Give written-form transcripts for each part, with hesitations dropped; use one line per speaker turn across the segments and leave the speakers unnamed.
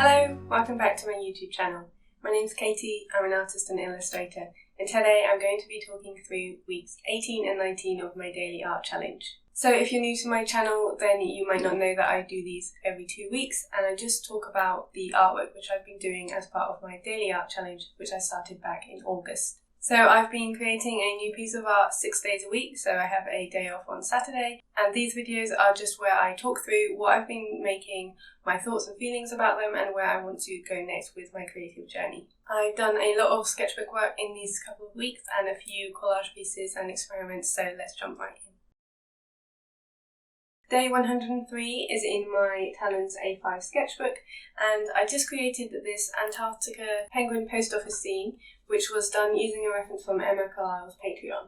Hello, welcome back to my YouTube channel. My name's Katie, I'm an artist and illustrator, and today I'm going to be talking through weeks 18 and 19 of my daily art challenge. So if you're new to my channel, then you might not know that I do these every 2 weeks, and I just talk about the artwork which I've been doing as part of my daily art challenge, which I started back in August. So I've been creating a new piece of art 6 days a week, so I have a day off on Saturday, and these videos are just where I talk through what I've been making, my thoughts and feelings about them, and where I want to go next with my creative journey. I've done a lot of sketchbook work in these couple of weeks and a few collage pieces and experiments, so let's jump right in. Day 103 is in my Talens A5 sketchbook, and I just created this Antarctica penguin post office scene, which was done using a reference from Emma Carlisle's Patreon.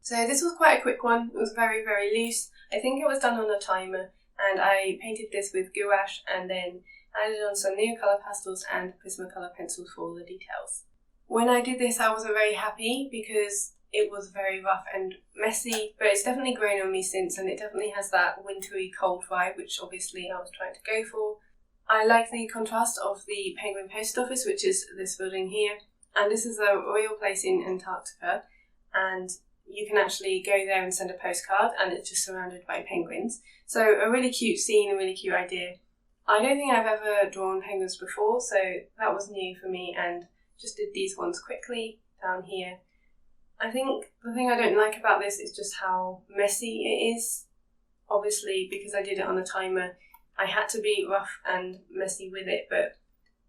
So this was quite a quick one. It was very, very loose. I think it was done on a timer, and I painted this with gouache and then added on some Neocolor pastels and Prismacolor pencils for all the details. When I did this, I wasn't very happy because it was very rough and messy, but it's definitely grown on me since, and it definitely has that wintry cold vibe, which obviously I was trying to go for. I like the contrast of the penguin post office, which is this building here, and this is a real place in Antarctica, and you can actually go there and send a postcard, and it's just surrounded by penguins. So a really cute scene, a really cute idea. I don't think I've ever drawn penguins before, so that was new for me, and just did these ones quickly down here. I think the thing I don't like about this is just how messy it is. Obviously, because I did it on a timer, I had to be rough and messy with it, but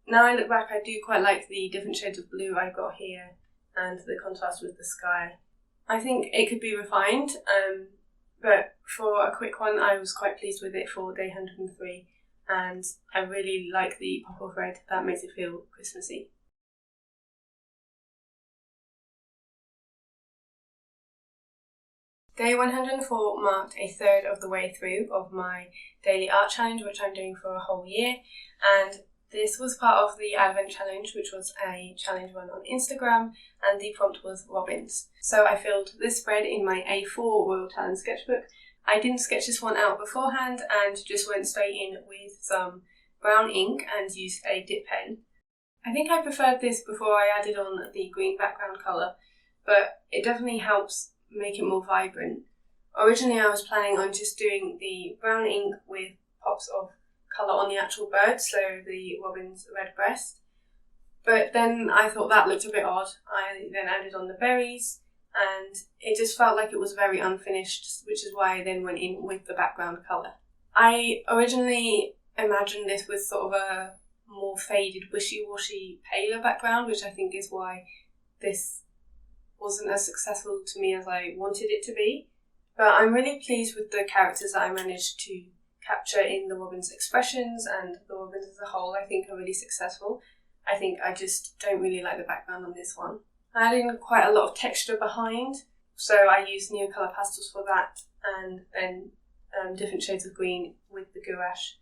now I look back, I do quite like the different shades of blue I got here and the contrast with the sky. I think it could be refined, but for a quick one, I was quite pleased with it for day 103, and I really like the pop of red. That makes it feel Christmassy. Day 104 marked a third of the way through of my daily art challenge, which I'm doing for a whole year, and this was part of the Advent challenge, which was a challenge run on Instagram, and the prompt was robins. So I filled this spread in my A4 Royal Talens sketchbook. I didn't sketch this one out beforehand and just went straight in with some brown ink and used a dip pen. I think I preferred this before I added on the green background colour, but it definitely helps make it more vibrant. Originally I was planning on just doing the brown ink with pops of colour on the actual bird, so the robin's red breast, but then I thought that looked a bit odd. I then added on the berries, and it just felt like it was very unfinished, which is why I then went in with the background colour. I originally imagined this with sort of a more faded, wishy-washy, paler background, which I think is why this wasn't as successful to me as I wanted it to be. But I'm really pleased with the characters that I managed to capture in the robins' expressions, and the robins as a whole I think are really successful. I think I just don't really like the background on this one. I added in quite a lot of texture behind, so I used Neocolor pastels for that, and then different shades of green with the gouache.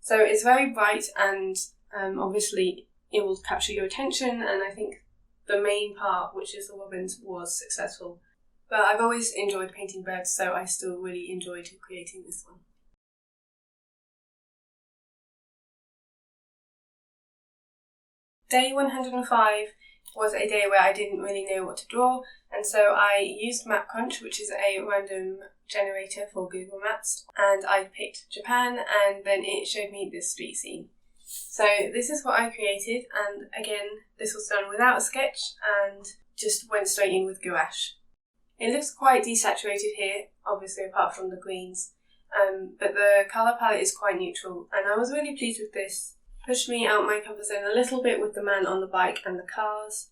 So it's very bright, and obviously it will capture your attention, and I think the main part, which is the robins, was successful. But I've always enjoyed painting birds, so I still really enjoyed creating this one. Day 105 was a day where I didn't really know what to draw, and so I used Map Crunch, which is a random generator for Google Maps, and I picked Japan, and then it showed me this street scene. So this is what I created, and again, this was done without a sketch and just went straight in with gouache. It looks quite desaturated here, obviously apart from the greens, but the colour palette is quite neutral, and I was really pleased with this. Pushed me out my comfort zone a little bit with the man on the bike and the cars.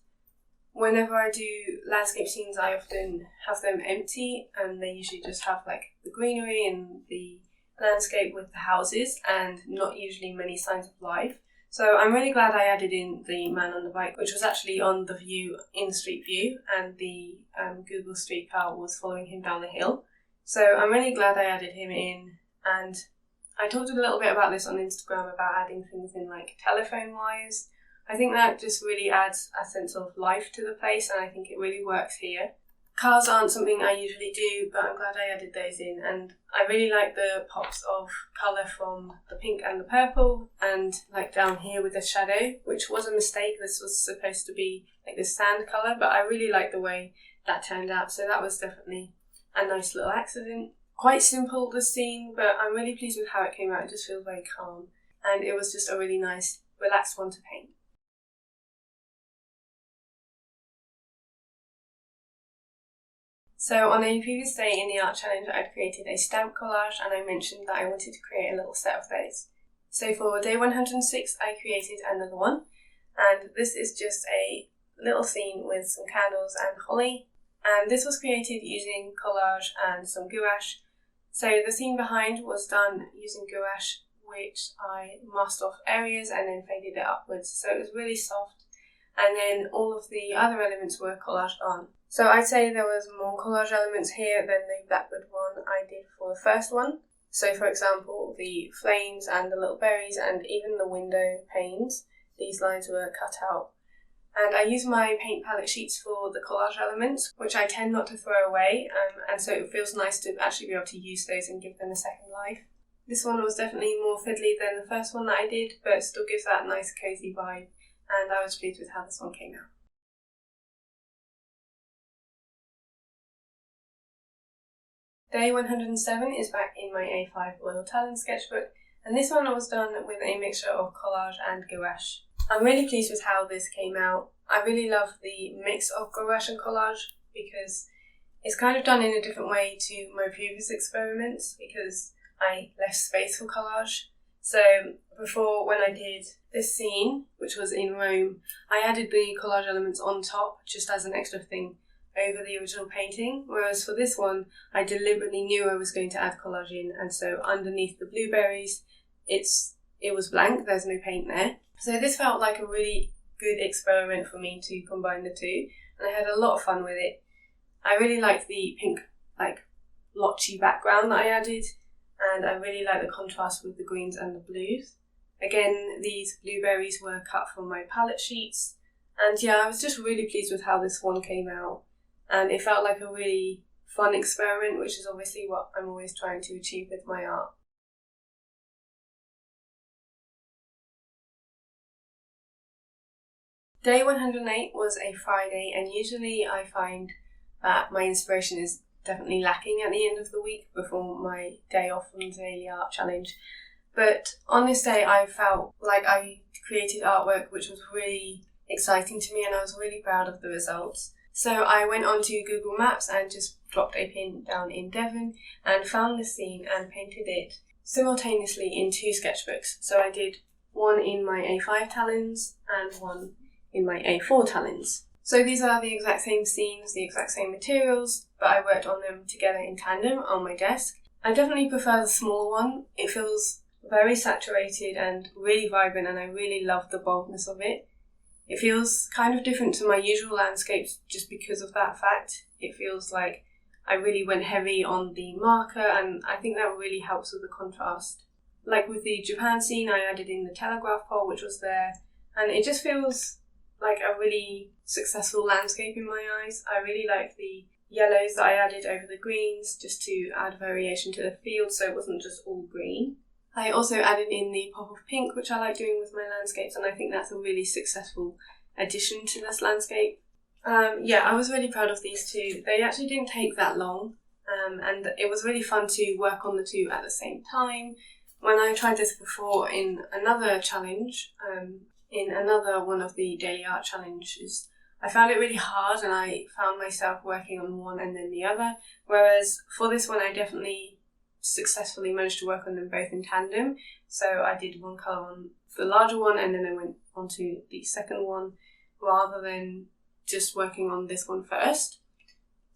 Whenever I do landscape scenes, I often have them empty, and they usually just have like the greenery and the landscape with the houses and not usually many signs of life. So I'm really glad I added in the man on the bike, which was actually on the view in Street View, and the Google Street car was following him down the hill. So I'm really glad I added him in, and I talked a little bit about this on Instagram about adding things in like telephone wires. I think that just really adds a sense of life to the place, and I think it really works here. Cars aren't something I usually do, but I'm glad I added those in, and I really like the pops of colour from the pink and the purple, and like down here with the shadow, which was a mistake. This was supposed to be like the sand colour, but I really like the way that turned out, so that was definitely a nice little accident. Quite simple, the scene, but I'm really pleased with how it came out. It just feels very calm, and it was just a really nice, relaxed one to paint. So on a previous day in the art challenge, I'd created a stamp collage, and I mentioned that I wanted to create a little set of those. So for day 106, I created another one, and this is just a little scene with some candles and holly, and this was created using collage and some gouache. So the scene behind was done using gouache, which I masked off areas and then faded it upwards, so it was really soft, and then all of the other elements were collaged on. So I'd say there was more collage elements here than the blackwood one I did for the first one. So for example, the flames and the little berries and even the window panes, these lines were cut out. And I use my paint palette sheets for the collage elements, which I tend not to throw away, and so it feels nice to actually be able to use those and give them a second life. This one was definitely more fiddly than the first one that I did, but it still gives that nice cozy vibe, and I was pleased with how this one came out. Day 107 is back in my A5 Royal Talens sketchbook, and this one was done with a mixture of collage and gouache. I'm really pleased with how this came out. I really love the mix of gouache and collage because it's kind of done in a different way to my previous experiments because I left space for collage. So before, when I did this scene, which was in Rome, I added the collage elements on top just as an extra thing over the original painting, whereas for this one I deliberately knew I was going to add collage in, and so underneath the blueberries it was blank, there's no paint there. So this felt like a really good experiment for me to combine the two, and I had a lot of fun with it. I really liked the pink blotchy background that I added, and I really like the contrast with the greens and the blues. Again, these blueberries were cut from my palette sheets, and yeah, I was just really pleased with how this one came out. And it felt like a really fun experiment, which is obviously what I'm always trying to achieve with my art. Day 108 was a Friday, and usually I find that my inspiration is definitely lacking at the end of the week before my day off from the daily art challenge. But on this day I felt like I created artwork which was really exciting to me, and I was really proud of the results. So I went onto Google Maps and just dropped a pin down in Devon and found the scene and painted it simultaneously in two sketchbooks. So I did one in my A5 Talens and one in my A4 Talens. So these are the exact same scenes, the exact same materials, but I worked on them together in tandem on my desk. I definitely prefer the smaller one. It feels very saturated and really vibrant, and I really love the boldness of it. It feels kind of different to my usual landscapes just because of that fact. It feels like I really went heavy on the marker, and I think that really helps with the contrast. Like with the Japan scene, I added in the telegraph pole which was there, and it just feels like a really successful landscape in my eyes. I really like the yellows that I added over the greens just to add variation to the field so it wasn't just all green. I also added in the pop of pink, which I like doing with my landscapes, and I think that's a really successful addition to this landscape. I was really proud of these two. They actually didn't take that long, and it was really fun to work on the two at the same time. When I tried this before in another challenge, in another one of the daily art challenges, I found it really hard and I found myself working on one and then the other, whereas for this one I definitely successfully managed to work on them both in tandem. So I did one colour on the larger one and then I went on to the second one rather than just working on this one first.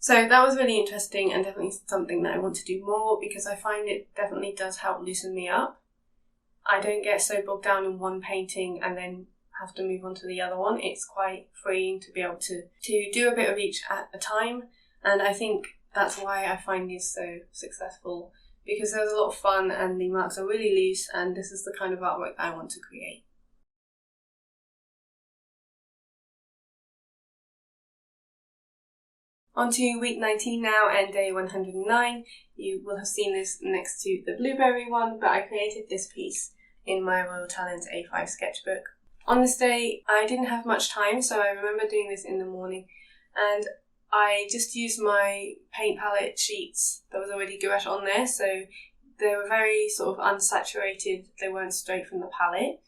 So that was really interesting and definitely something that I want to do more because I find it definitely does help loosen me up. I don't get so bogged down in one painting and then have to move on to the other one. It's quite freeing to be able to do a bit of each at a time, and I think that's why I find these so successful, because there's a lot of fun and the marks are really loose, and this is the kind of artwork that I want to create. On to week 19 now and day 109. You will have seen this next to the blueberry one, but I created this piece in my Royal Talens A5 sketchbook. On this day, I didn't have much time, so I remember doing this in the morning, and I just used my paint palette sheets. There was already gouache on there, so they were very sort of unsaturated. They weren't straight from the palette.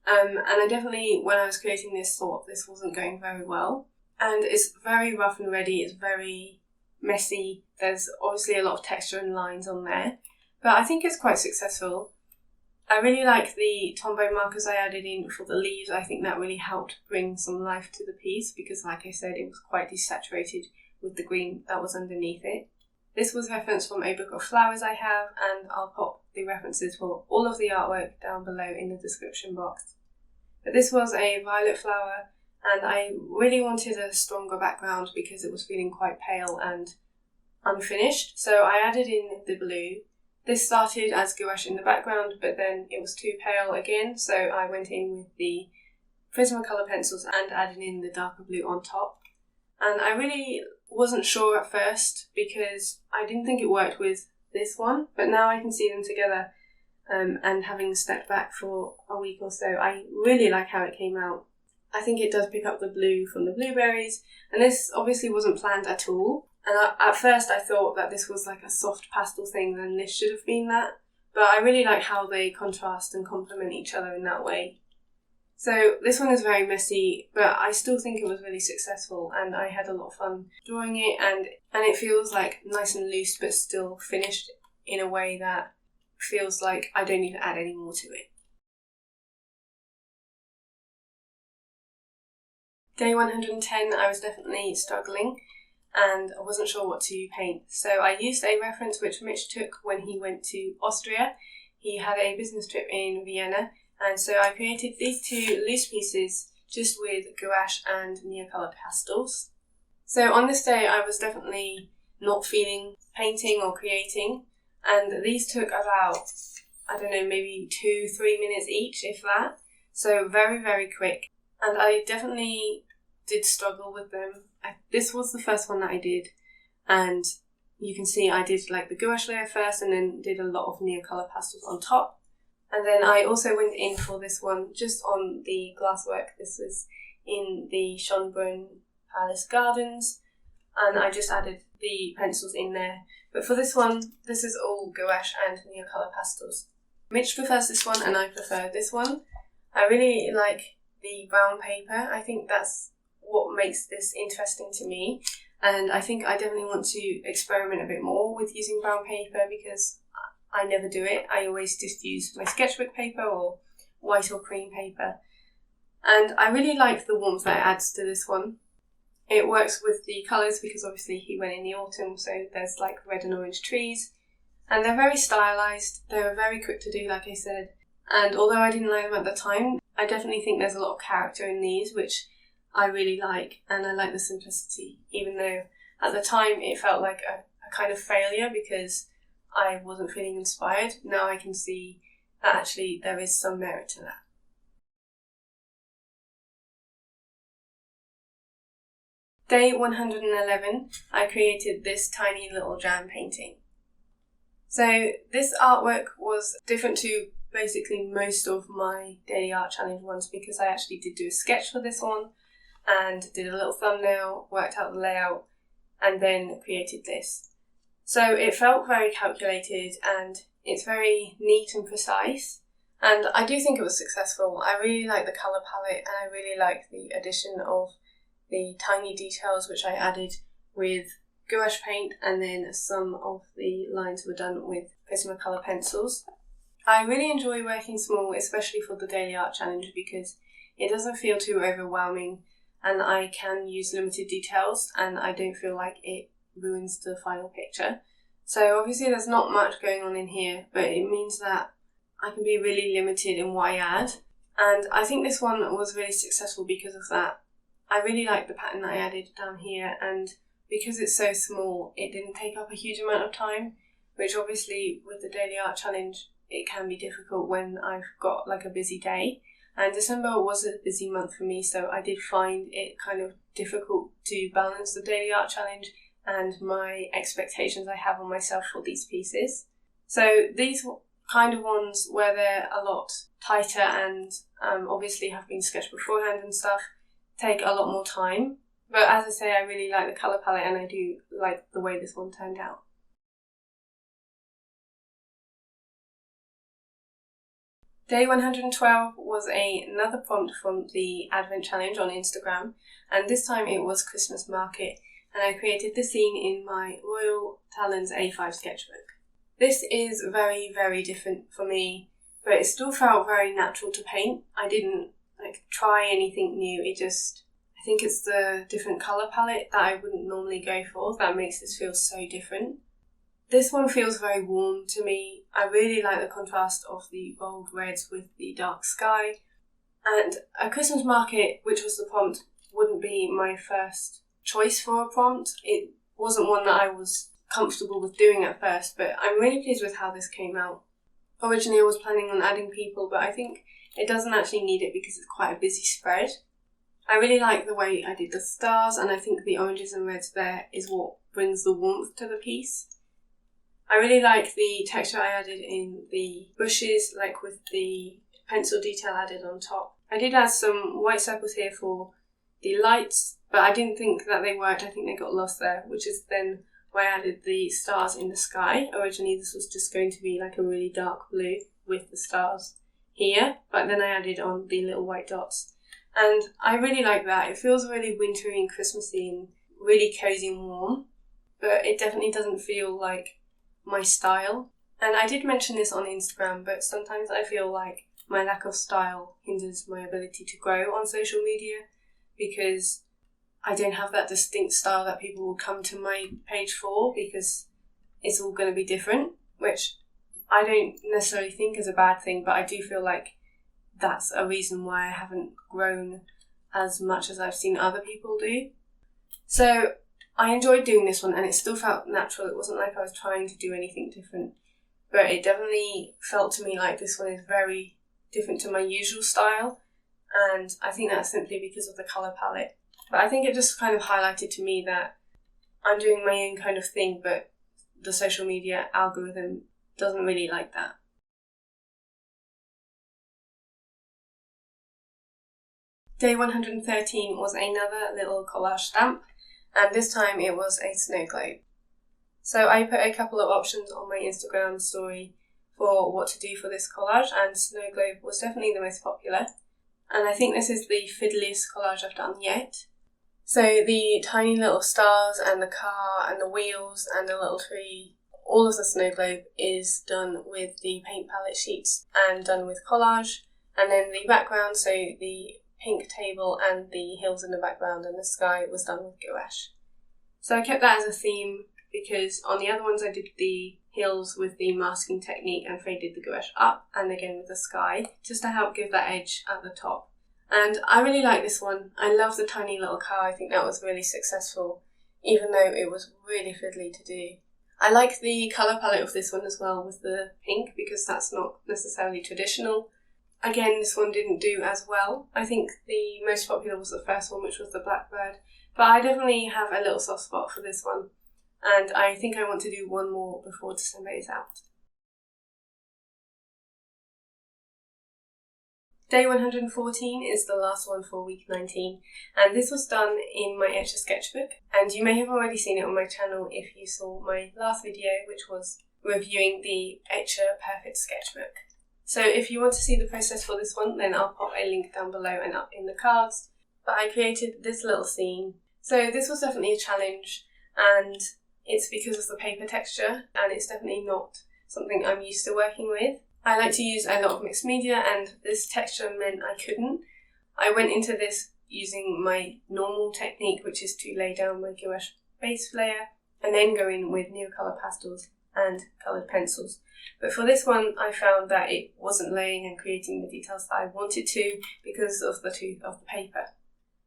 And I definitely, when I was creating this, thought this wasn't going very well. And it's very rough and ready, it's very messy. There's obviously a lot of texture and lines on there, but I think it's quite successful. I really like the Tombow markers I added in for the leaves. I think that really helped bring some life to the piece because, like I said, it was quite desaturated with the green that was underneath it. This was referenced from a book of flowers I have, and I'll pop the references for all of the artwork down below in the description box. But this was a violet flower, and I really wanted a stronger background because it was feeling quite pale and unfinished, so I added in the blue. This started as gouache in the background, but then it was too pale again, so I went in with the Prismacolor pencils and added in the darker blue on top. And I really wasn't sure at first because I didn't think it worked with this one, but now I can see them together, and having stepped back for a week or so, I really like how it came out. I think it does pick up the blue from the blueberries, and this obviously wasn't planned at all. And at first I thought that this was like a soft pastel thing, and this should have been that. But I really like how they contrast and complement each other in that way. So this one is very messy, but I still think it was really successful, and I had a lot of fun drawing it, and it feels like nice and loose but still finished in a way that feels like I don't need to add any more to it. Day 110, I was definitely struggling and I wasn't sure what to paint. So I used a reference which Mitch took when he went to Austria. He had a business trip in Vienna, and so I created these two loose pieces just with gouache and Neocolor pastels. So on this day I was definitely not feeling painting or creating, and these took about, I don't know, maybe 2-3 minutes each, if that. So very, very quick. And I definitely did struggle with them. This was the first one that I did, and you can see I did like the gouache layer first and then did a lot of Neocolor pastels on top. And then I also went in for this one just on the glasswork. This was in the Schönbrunn Palace Gardens, and I just added the pencils in there. But for this one, this is all gouache and Neocolor pastels. Mitch prefers this one and I prefer this one. I really like the brown paper. I think that's what makes this interesting to me, and I think I definitely want to experiment a bit more with using brown paper because I never do it. I always just use my sketchbook paper or white or cream paper, and I really like the warmth that it adds to this one. It works with the colours because obviously he went in the autumn, so there's like red and orange trees, and they're very stylised. They're very quick to do, like I said, and although I didn't like them at the time, I definitely think there's a lot of character in these, which I really like, and I like the simplicity, even though at the time it felt like a kind of failure because I wasn't feeling inspired. Now I can see that actually there is some merit to that. Day 111, I created this tiny little jam painting. So this artwork was different to basically most of my daily art challenge ones because I actually did do a sketch for this one and did a little thumbnail, worked out the layout, and then created this. So it felt very calculated and it's very neat and precise, and I do think it was successful. I really like the colour palette and I really like the addition of the tiny details which I added with gouache paint, and then some of the lines were done with Prismacolor pencils. I really enjoy working small, especially for the daily art challenge, because it doesn't feel too overwhelming and I can use limited details and I don't feel like it ruins the final picture. So obviously there's not much going on in here, but it means that I can be really limited in what I add, and I think this one was really successful because of that. I really like the pattern that I added down here, and because it's so small it didn't take up a huge amount of time, which obviously with the daily art challenge it can be difficult when I've got like a busy day. And December was a busy month for me, so I did find it kind of difficult to balance the daily art challenge and my expectations I have on myself for these pieces. So these kind of ones where they're a lot tighter and obviously have been sketched beforehand and stuff take a lot more time. But as I say, I really like the colour palette and I do like the way this one turned out. Day 112 was another prompt from the Advent Challenge on Instagram, and this time it was Christmas market, and I created the scene in my Royal Talens A5 sketchbook. This is very, very different for me, but it still felt very natural to paint. I didn't try anything new, I think it's the different colour palette that I wouldn't normally go for that makes this feel so different. This one feels very warm to me. I really like the contrast of the bold reds with the dark sky. And a Christmas market, which was the prompt, wouldn't be my first choice for a prompt. It wasn't one that I was comfortable with doing at first, but I'm really pleased with how this came out. Originally I was planning on adding people, but I think it doesn't actually need it because it's quite a busy spread. I really like the way I did the stars, and I think the oranges and reds there is what brings the warmth to the piece. I really like the texture I added in the bushes, like with the pencil detail added on top. I did add some white circles here for the lights, but I didn't think that they worked. I think they got lost there, which is then why I added the stars in the sky. Originally this was just going to be like a really dark blue with the stars here, but then I added on the little white dots. And I really like that. It feels really wintry and Christmassy and really cozy and warm, but it definitely doesn't feel like my style. And I did mention this on Instagram, but sometimes I feel like my lack of style hinders my ability to grow on social media because I don't have that distinct style that people will come to my page for because it's all going to be different, which I don't necessarily think is a bad thing, but I do feel like that's a reason why I haven't grown as much as I've seen other people do. So I enjoyed doing this one and it still felt natural. It wasn't like I was trying to do anything different, but it definitely felt to me like this one is very different to my usual style, and I think that's simply because of the colour palette. But I think it just kind of highlighted to me that I'm doing my own kind of thing, but the social media algorithm doesn't really like that. Day 113 was another little collage stamp, and this time it was a snow globe. So I put a couple of options on my Instagram story for what to do for this collage, and snow globe was definitely the most popular. And I think this is the fiddliest collage I've done yet. So the tiny little stars and the car and the wheels and the little tree, all of the snow globe is done with the paint palette sheets and done with collage. And then the background, so the pink table and the hills in the background and the sky was done with gouache. So I kept that as a theme because on the other ones I did the hills with the masking technique and faded the gouache up, and again with the sky, just to help give that edge at the top. And I really like this one. I love the tiny little car. I think that was really successful, even though it was really fiddly to do. I like the colour palette of this one as well with the pink because that's not necessarily traditional. Again, this one didn't do as well. I think the most popular was the first one, which was the blackbird, but I definitely have a little soft spot for this one, and I think I want to do one more before December is out. Day 114 is the last one for week 19, and this was done in my Etchr sketchbook, and you may have already seen it on my channel if you saw my last video, which was reviewing the Etchr Perfect Sketchbook. So if you want to see the process for this one, then I'll pop a link down below and up in the cards. But I created this little scene. So this was definitely a challenge, and it's because of the paper texture, and it's definitely not something I'm used to working with. I like to use a lot of mixed media, and this texture meant I couldn't. I went into this using my normal technique, which is to lay down my gouache base layer, and then go in with Neocolor pastels and coloured pencils. But for this one, I found that it wasn't laying and creating the details that I wanted to because of the tooth of the paper.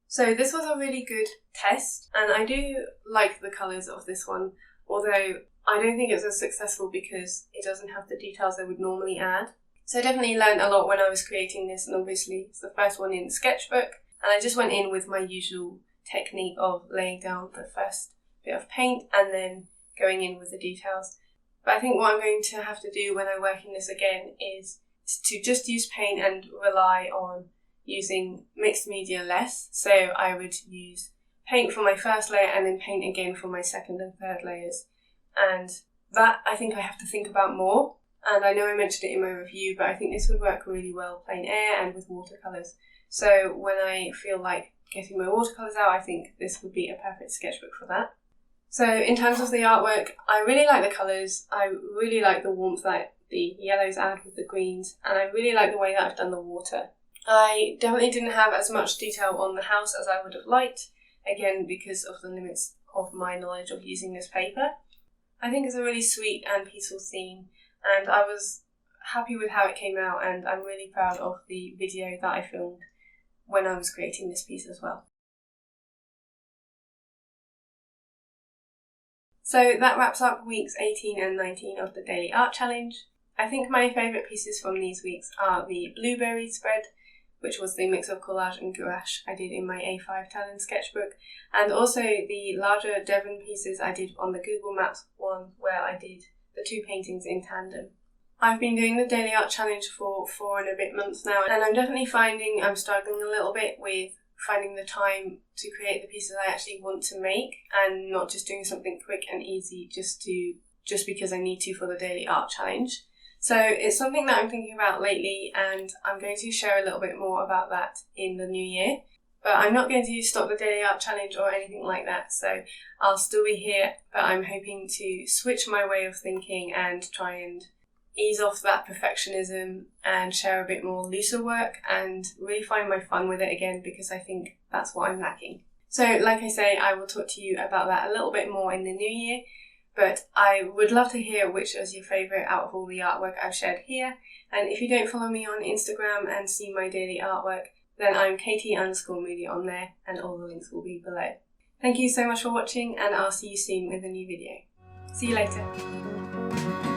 So this was a really good test, and I do like the colours of this one, although I don't think it's as successful because it doesn't have the details I would normally add. So I definitely learned a lot when I was creating this, and obviously it's the first one in Sketchbook, and I just went in with my usual technique of laying down the first bit of paint and then going in with the details. But I think what I'm going to have to do when I work in this again is to just use paint and rely on using mixed media less. So I would use paint for my first layer and then paint again for my second and third layers. And that I think I have to think about more. And I know I mentioned it in my review, but I think this would work really well plain air and with watercolours. So when I feel like getting my watercolours out, I think this would be a perfect sketchbook for that. So in terms of the artwork, I really like the colours. I really like the warmth that the yellows add with the greens, and I really like the way that I've done the water. I definitely didn't have as much detail on the house as I would have liked, again because of the limits of my knowledge of using this paper. I think it's a really sweet and peaceful scene, and I was happy with how it came out, and I'm really proud of the video that I filmed when I was creating this piece as well. So that wraps up weeks 18 and 19 of the Daily Art Challenge. I think my favourite pieces from these weeks are the blueberry spread, which was the mix of collage and gouache I did in my A5 Talens sketchbook, and also the larger Devon pieces I did on the Google Maps one where I did the two paintings in tandem. I've been doing the Daily Art Challenge for 4 and a bit months now, and I'm definitely finding I'm struggling a little bit with finding the time to create the pieces I actually want to make, and not just doing something quick and easy just because I need to for the Daily Art Challenge. So it's something that I'm thinking about lately, and I'm going to share a little bit more about that in the new year. But I'm not going to stop the Daily Art Challenge or anything like that, so I'll still be here, but I'm hoping to switch my way of thinking and try and ease off that perfectionism and share a bit more looser work and really find my fun with it again, because I think that's what I'm lacking. So like I say, I will talk to you about that a little bit more in the new year, but I would love to hear which is your favourite out of all the artwork I've shared here. And if you don't follow me on Instagram and see my daily artwork, then I'm Katie_Moody on there, and all the links will be below. Thank you so much for watching, and I'll see you soon with a new video. See you later.